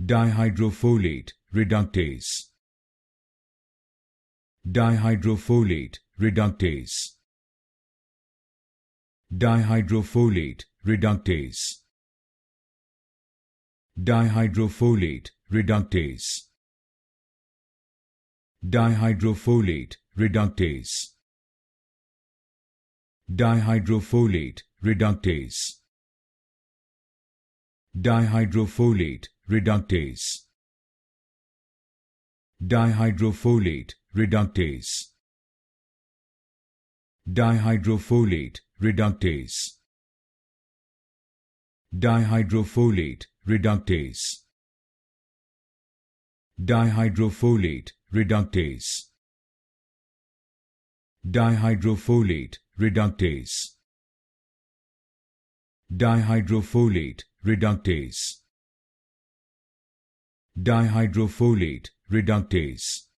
Dihydrofolate reductase. Dihydrofolate reductase. Dihydrofolate reductase. Dihydrofolate reductase. Dihydrofolate reductase. Dihydrofolate reductase. Dihydrofolate reductase. Dihydrofolate reductase. Dihydrofolate reductase. Dihydrofolate reductase. Dihydrofolate reductase. Dihydrofolate reductase. Dihydrofolate reductase. Dihydrofolate reductase.